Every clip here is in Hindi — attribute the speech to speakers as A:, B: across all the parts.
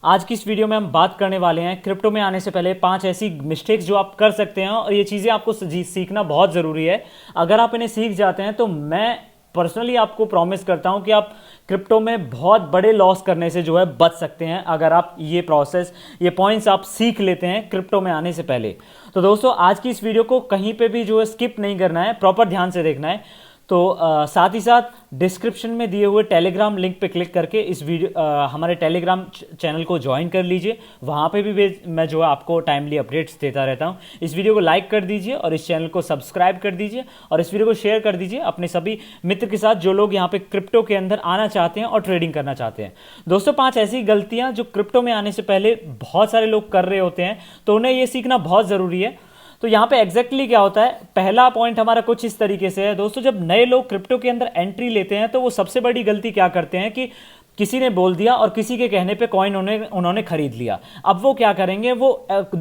A: आज की इस वीडियो में हम बात करने वाले हैं क्रिप्टो में आने से पहले 5 ऐसी मिस्टेक्स जो आप कर सकते हैं और ये चीज़ें आपको सीखना बहुत ज़रूरी है। अगर आप इन्हें सीख जाते हैं तो मैं पर्सनली आपको प्रॉमिस करता हूं कि आप क्रिप्टो में बहुत बड़े लॉस करने से जो है बच सकते हैं, अगर आप ये पॉइंट्स आप सीख लेते हैं क्रिप्टो में आने से पहले। तो दोस्तों, आज की इस वीडियो को कहीं पे भी जो है स्किप नहीं करना है, प्रॉपर ध्यान से देखना है। तो साथ ही साथ डिस्क्रिप्शन में दिए हुए टेलीग्राम लिंक पे क्लिक करके इस वीडियो हमारे टेलीग्राम चैनल को ज्वाइन कर लीजिए। वहाँ पे भी मैं जो है आपको टाइमली अपडेट्स देता रहता हूँ। इस वीडियो को लाइक कर दीजिए और इस चैनल को सब्सक्राइब कर दीजिए और इस वीडियो को शेयर कर दीजिए अपने सभी मित्र के साथ जो लोग यहाँ पे क्रिप्टो के अंदर आना चाहते हैं और ट्रेडिंग करना चाहते हैं। दोस्तों, 5 ऐसी गलतियाँ जो क्रिप्टो में आने से पहले बहुत सारे लोग कर रहे होते हैं, तो उन्हें ये सीखना बहुत ज़रूरी है। तो यहाँ पे एग्जैक्टली क्या होता है, पहला पॉइंट हमारा कुछ इस तरीके से है। दोस्तों, जब नए लोग क्रिप्टो के अंदर एंट्री लेते हैं तो वो सबसे बड़ी गलती क्या करते हैं कि किसी ने बोल दिया और किसी के कहने पे कॉइन उन्होंने खरीद लिया। अब वो क्या करेंगे, वो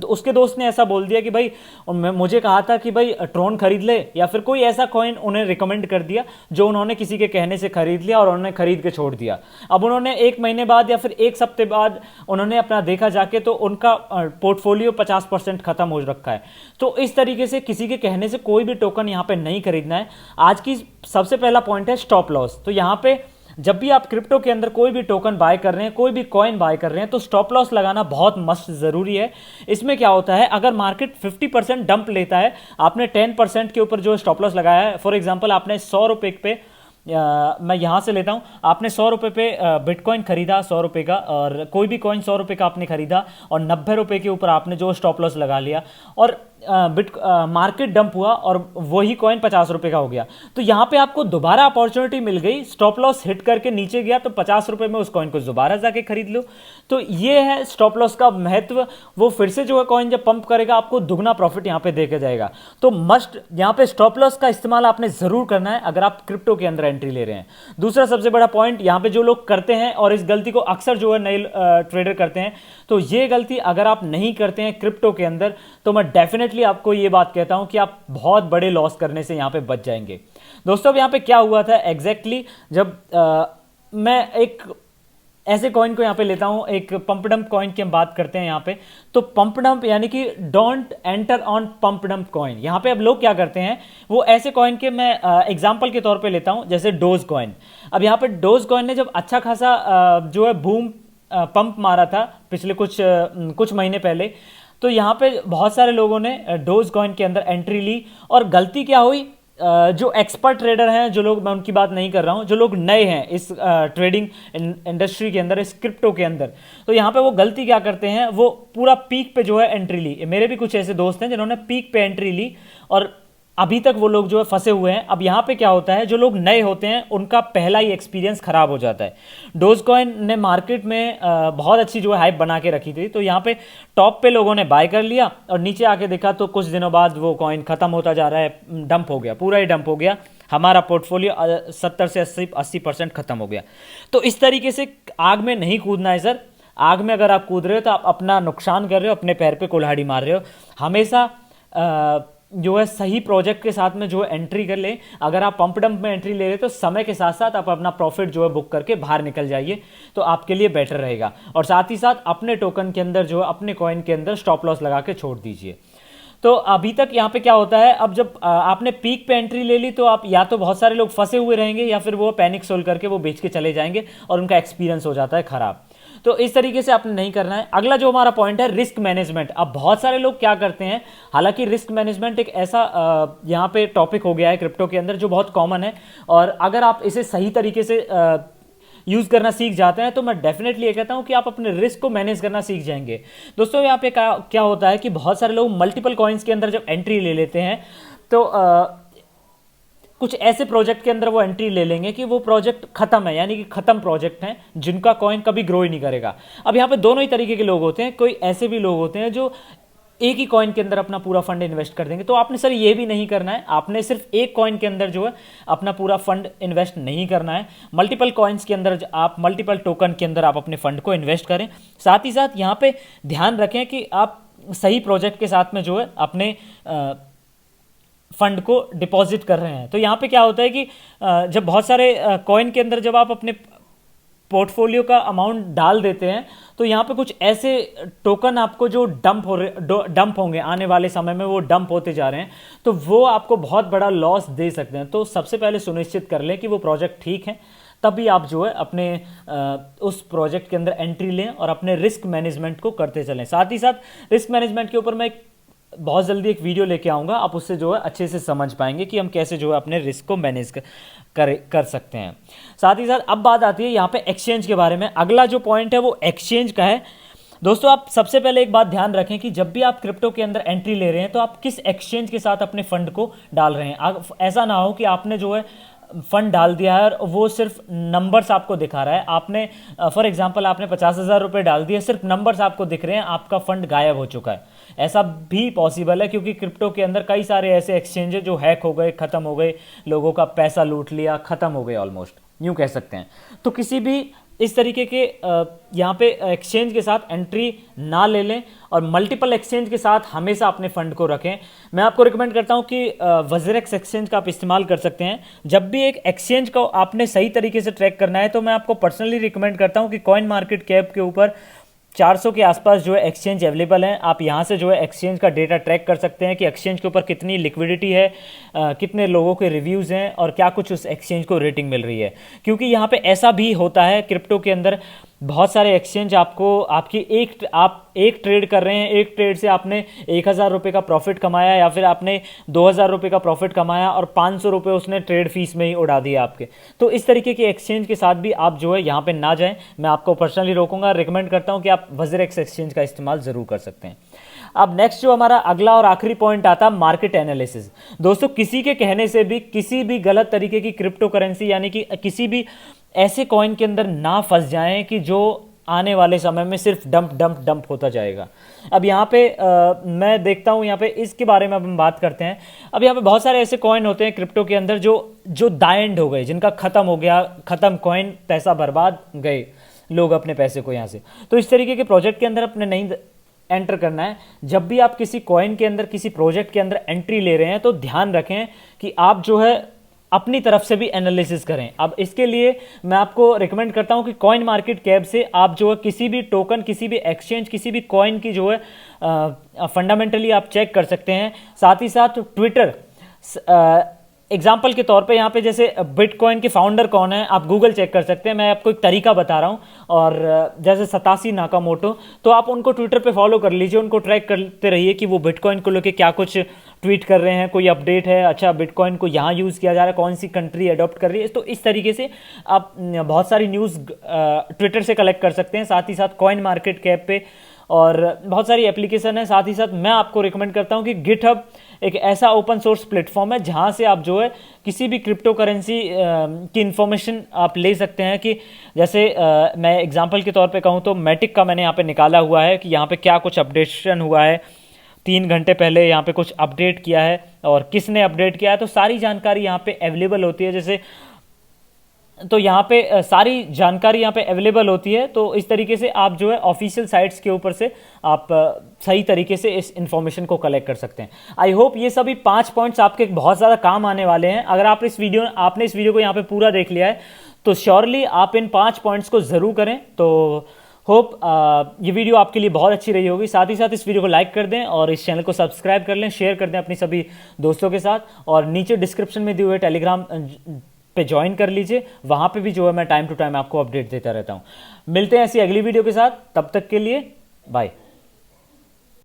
A: उसके दोस्त ने ऐसा बोल दिया कि भाई मुझे कहा था कि भाई ट्रोन खरीद ले, या फिर कोई ऐसा कॉइन उन्हें रिकमेंड कर दिया जो उन्होंने किसी के कहने से खरीद लिया और उन्होंने खरीद के छोड़ दिया। अब उन्होंने 1 महीने बाद या फिर 1 हफ्ते बाद उन्होंने अपना देखा जाके तो उनका पोर्टफोलियो 50% खत्म हो रखा है। तो इस तरीके से किसी के कहने से कोई भी टोकन यहाँ पे नहीं खरीदना है। आज की सबसे पहला पॉइंट है स्टॉप लॉस। तो यहाँ पे जब भी आप क्रिप्टो के अंदर कोई भी टोकन बाय कर रहे हैं, कोई भी कॉइन बाय कर रहे हैं, तो स्टॉप लॉस लगाना बहुत मस्त जरूरी है। इसमें क्या होता है, अगर मार्केट 50% डंप लेता है, आपने 10% के ऊपर जो स्टॉप लॉस लगाया है, फॉर एग्जांपल आपने 100 रुपए पे मैं यहां से लेता हूं, आपने 100 रुपए पे बिटकॉइन खरीदा, 100 रुपए का, और कोई भी कॉइन 100 रुपए का आपने खरीदा और 90 रुपए के ऊपर आपने जो स्टॉप लॉस लगा लिया और मार्केट डंप हुआ और वही कॉइन 50 रुपए का हो गया, तो यहां पे आपको दोबारा अपॉर्चुनिटी मिल गई। स्टॉप लॉस हिट करके नीचे गया तो 50 रुपए में उस कॉइन को दोबारा जाके खरीद लो। तो ये है स्टॉप लॉस का महत्व। वो फिर से जो है कॉइन जब पंप करेगा आपको दुगना प्रॉफिट यहां पे देके जाएगा। तो मस्ट यहां पे स्टॉप लॉस का इस्तेमाल आपने जरूर करना है अगर आप क्रिप्टो के अंदर एंट्री ले रहे हैं। दूसरा सबसे बड़ा पॉइंट यहां पे जो लोग करते हैं और इस गलती को अक्सर जो है नए ट्रेडर करते हैं, तो ये गलती अगर आप नहीं करते हैं क्रिप्टो के अंदर, तो मैं डेफिनेटली आपको ये बात कहता हूं कि आप बहुत बड़े लॉस करने से यहां पे बच जाएंगे। दोस्तों, अब यहां पे क्या हुआ था एग्जैक्टली, जब मैं एक ऐसे कॉइन को यहां पे लेता हूं, एक पंप डंप कॉइन की हम बात करते हैं यहां पे। तो पंप डंप यानी कि don't enter on pump dump coin. यहां पे अब लोग क्या करते हैं, वो ऐसे कॉइन के मैं एग्जांपल के तौर पे लेता हूं, जैसे डोज कॉइन। अब यहां पे डोज कॉइन ने जब अच्छा खासा जो है बूम पंप मारा था पिछले कुछ महीने पहले, तो यहाँ पे बहुत सारे लोगों ने डोज कॉइन के अंदर एंट्री ली। और गलती क्या हुई, जो एक्सपर्ट ट्रेडर हैं, जो लोग, मैं उनकी बात नहीं कर रहा हूँ, जो लोग नए हैं इस ट्रेडिंग इंडस्ट्री के अंदर, इस क्रिप्टो के अंदर, तो यहाँ पे वो गलती क्या करते हैं, वो पूरा पीक पे जो है एंट्री ली। मेरे भी कुछ ऐसे दोस्त हैं जिन्होंने पीक पे एंट्री ली और अभी तक वो लोग जो है फंसे हुए हैं। अब यहाँ पे क्या होता है, जो लोग नए होते हैं उनका पहला ही एक्सपीरियंस खराब हो जाता है। डोजकॉइन ने मार्केट में बहुत अच्छी जो है हाइप बना के रखी थी, तो यहाँ पे टॉप पे लोगों ने बाय कर लिया और नीचे आके देखा तो कुछ दिनों बाद वो कॉइन खत्म होता जा रहा है, डंप हो गया, पूरा ही डंप हो गया। हमारा पोर्टफोलियो 70 से 80% खत्म हो गया। तो इस तरीके से आग में नहीं कूदना है सर। आग में अगर आप कूद रहे हो तो आप अपना नुकसान कर रहे हो, अपने पैर पे कुल्हाड़ी मार रहे हो। हमेशा जो है सही प्रोजेक्ट के साथ में जो है एंट्री कर लें। अगर आप पंप डंप में एंट्री ले रहे तो समय के साथ साथ आप अपना प्रॉफिट जो है बुक करके बाहर निकल जाइए, तो आपके लिए बेटर रहेगा। और साथ ही साथ अपने टोकन के अंदर जो है, अपने कॉइन के अंदर स्टॉप लॉस लगा के छोड़ दीजिए। तो अभी तक यहाँ पे क्या होता है, अब जब आपने पीक पे एंट्री ले ली तो आप या तो बहुत सारे लोग फंसे हुए रहेंगे या फिर वो पैनिक सोल्व करके वो बेच के चले जाएंगे और उनका एक्सपीरियंस हो जाता है खराब। तो इस तरीके से आपने नहीं करना है। अगला जो हमारा पॉइंट है, रिस्क मैनेजमेंट। अब बहुत सारे लोग क्या करते हैं, हालांकि रिस्क मैनेजमेंट एक ऐसा यहाँ पे टॉपिक हो गया है क्रिप्टो के अंदर जो बहुत कॉमन है, और अगर आप इसे सही तरीके से यूज करना सीख जाते हैं तो मैं डेफिनेटली ये कहता हूं कि आप अपने रिस्क को मैनेज करना सीख जाएंगे। दोस्तों, यहाँ पे क्या होता है कि बहुत सारे लोग मल्टीपल कॉइन्स के अंदर जब एंट्री ले लेते हैं तो कुछ ऐसे प्रोजेक्ट के अंदर वो एंट्री ले लेंगे कि वो प्रोजेक्ट खत्म है, यानी कि खत्म प्रोजेक्ट हैं जिनका कॉइन कभी ग्रो ही नहीं करेगा। अब यहाँ पे दोनों ही तरीके के लोग होते हैं। कोई ऐसे भी लोग होते हैं जो एक ही कॉइन के अंदर अपना पूरा फंड इन्वेस्ट कर देंगे, तो आपने सर ये भी नहीं करना है। आपने सिर्फ एक कॉइन के अंदर जो है अपना पूरा फंड इन्वेस्ट नहीं करना है। मल्टीपल कॉइन्स के अंदर आप, मल्टीपल टोकन के अंदर आप अपने फंड को इन्वेस्ट करें। साथ ही साथ यहाँ पे ध्यान रखें कि आप सही प्रोजेक्ट के साथ में जो है अपने फंड को डिपॉजिट कर रहे हैं। तो यहाँ पे क्या होता है कि जब बहुत सारे कॉइन के अंदर जब आप अपने पोर्टफोलियो का अमाउंट डाल देते हैं तो यहाँ पे कुछ ऐसे टोकन आपको जो डंप होंगे आने वाले समय में, वो डंप होते जा रहे हैं, तो वो आपको बहुत बड़ा लॉस दे सकते हैं। तो सबसे पहले सुनिश्चित कर लें कि वो प्रोजेक्ट ठीक है, तभी आप जो है अपने उस प्रोजेक्ट के अंदर एंट्री लें और अपने रिस्क मैनेजमेंट को करते चलें। साथ ही साथ रिस्क मैनेजमेंट के ऊपर मैं बहुत जल्दी एक वीडियो लेके आऊँगा, आप उससे जो है अच्छे से समझ पाएंगे कि हम कैसे जो है अपने रिस्क को मैनेज कर सकते हैं। साथ ही साथ अब बात आती है यहाँ पे एक्सचेंज के बारे में। अगला जो पॉइंट है वो एक्सचेंज का है। दोस्तों आप सबसे पहले एक बात ध्यान रखें कि जब भी आप क्रिप्टो के अंदर एंट्री ले रहे हैं तो आप किस एक्सचेंज के साथ अपने फंड को डाल रहे हैं। ऐसा ना हो कि आपने जो है फंड डाल दिया है और वो सिर्फ नंबर्स आपको दिखा रहा है। आपने फॉर एग्जांपल आपने 50,000 रुपये डाल दिए, सिर्फ नंबर्स आपको दिख रहे हैं, आपका फंड गायब हो चुका है। ऐसा भी पॉसिबल है क्योंकि क्रिप्टो के अंदर कई सारे ऐसे एक्सचेंज है जो हैक हो गए, ख़त्म हो गए, लोगों का पैसा लूट लिया, ख़त्म हो गए, ऑलमोस्ट यूँ कह सकते हैं। तो किसी भी इस तरीके के यहाँ पे एक्सचेंज के साथ एंट्री ना ले लें और मल्टीपल एक्सचेंज के साथ हमेशा अपने फंड को रखें। मैं आपको रिकमेंड करता हूँ कि वज़रेक्स एक्सचेंज का आप इस्तेमाल कर सकते हैं। जब भी एक एक्सचेंज को आपने सही तरीके से ट्रैक करना है तो मैं आपको पर्सनली रिकमेंड करता हूँ कि कॉइन मार्केट कैप के ऊपर 400 के आसपास जो है एक्सचेंज अवेलेबल हैं। आप यहाँ से जो है एक्सचेंज का डेटा ट्रैक कर सकते हैं कि एक्सचेंज के ऊपर कितनी लिक्विडिटी है, कितने लोगों के रिव्यूज़ हैं और क्या कुछ उस एक्सचेंज को रेटिंग मिल रही है। क्योंकि यहाँ पे ऐसा भी होता है क्रिप्टो के अंदर, बहुत सारे एक्सचेंज आपको आप एक ट्रेड कर रहे हैं, एक ट्रेड से आपने 1,000 रुपये का प्रॉफिट कमाया या फिर आपने 2,000 रुपये का प्रॉफिट कमाया और 500 रुपये उसने ट्रेड फीस में ही उड़ा दिया आपके। तो इस तरीके के एक्सचेंज के साथ भी आप जो है यहाँ पे ना जाएं। मैं आपको पर्सनली रोकूंगा, रिकमेंड करता हूँ कि आप वज़रेक्स एक्सचेंज का इस्तेमाल ज़रूर कर सकते हैं। अब नेक्स्ट जो हमारा अगला और आखिरी पॉइंट आता है मार्केट एनालिसिस। दोस्तों किसी के कहने से भी किसी भी गलत तरीके की क्रिप्टो करेंसी यानी कि किसी भी ऐसे कॉइन के अंदर ना फंस जाएं कि जो आने वाले समय में सिर्फ डंप होता जाएगा। अब यहाँ पे मैं देखता हूँ यहाँ पे इसके बारे में अब हम बात करते हैं। अब यहाँ पे बहुत सारे ऐसे कॉइन होते हैं क्रिप्टो के अंदर जो दाएंड हो गए, जिनका ख़त्म हो गया, ख़त्म कॉइन, पैसा बर्बाद गए, लोग अपने पैसे को यहाँ से। तो इस तरीके के प्रोजेक्ट के अंदर अपने नहीं एंटर करना है। जब भी आप किसी कॉइन के अंदर, किसी प्रोजेक्ट के अंदर एंट्री ले रहे हैं तो ध्यान रखें कि आप जो है अपनी तरफ से भी एनालिसिस करें। अब इसके लिए मैं आपको रिकमेंड करता हूं कि कॉइन मार्केट कैप से आप जो है किसी भी टोकन, किसी भी एक्सचेंज, किसी भी कॉइन की जो है फंडामेंटली आप चेक कर सकते हैं। साथ ही साथ ट्विटर, एग्जाम्पल के तौर पे यहाँ पे जैसे बिटकॉइन के फाउंडर कौन है आप गूगल चेक कर सकते हैं। मैं आपको एक तरीका बता रहा हूँ। और जैसे सतासी नाकामोटो, तो आप उनको ट्विटर पे फॉलो कर लीजिए, उनको ट्रैक करते रहिए कि वो बिटकॉइन को लेके क्या कुछ ट्वीट कर रहे हैं, कोई अपडेट है, अच्छा बिटकॉइन को यहाँ यूज़ किया जा रहा है, कौन सी कंट्री अडॉप्ट कर रही है। तो इस तरीके से आप बहुत सारी न्यूज़ ट्विटर से कलेक्ट कर सकते हैं। साथ ही साथ कॉइन मार्केट कैप पे और बहुत सारी एप्लीकेशन है। साथ ही साथ मैं आपको रिकमेंड करता हूँ कि गिटहब एक ऐसा ओपन सोर्स प्लेटफॉर्म है जहाँ से आप जो है किसी भी क्रिप्टो करेंसी की इन्फॉर्मेशन आप ले सकते हैं। कि जैसे मैं एग्जांपल के तौर पे कहूँ तो मैटिक का मैंने यहाँ पे निकाला हुआ है कि यहाँ पे क्या कुछ अपडेशन हुआ है, 3 घंटे पहले यहाँ पे कुछ अपडेट किया है और किसने अपडेट किया है, तो सारी जानकारी यहाँ पे अवेलेबल होती है। जैसे तो यहाँ पे सारी जानकारी यहाँ पे अवेलेबल होती है। तो इस तरीके से आप जो है ऑफिशियल साइट्स के ऊपर से आप सही तरीके से इस इन्फॉर्मेशन को कलेक्ट कर सकते हैं। आई होप ये सभी 5 पॉइंट्स आपके बहुत ज़्यादा काम आने वाले हैं। अगर आपने इस वीडियो को यहाँ पे पूरा देख लिया है तो श्योरली आप इन 5 पॉइंट्स को ज़रूर करें। तो होप ये वीडियो आपके लिए बहुत अच्छी रही होगी। साथ ही साथ इस वीडियो को लाइक कर दें और इस चैनल को सब्सक्राइब कर लें, शेयर कर दें अपनी सभी दोस्तों के साथ। और नीचे डिस्क्रिप्शन में दिए हुए टेलीग्राम पे ज्वाइन कर लीजिए, वहाँ पे भी जो है मैं टाइम टू टाइम आपको अपडेट देता रहता हूँ। मिलते हैं ऐसी अगली वीडियो के साथ, तब तक के लिए बाय।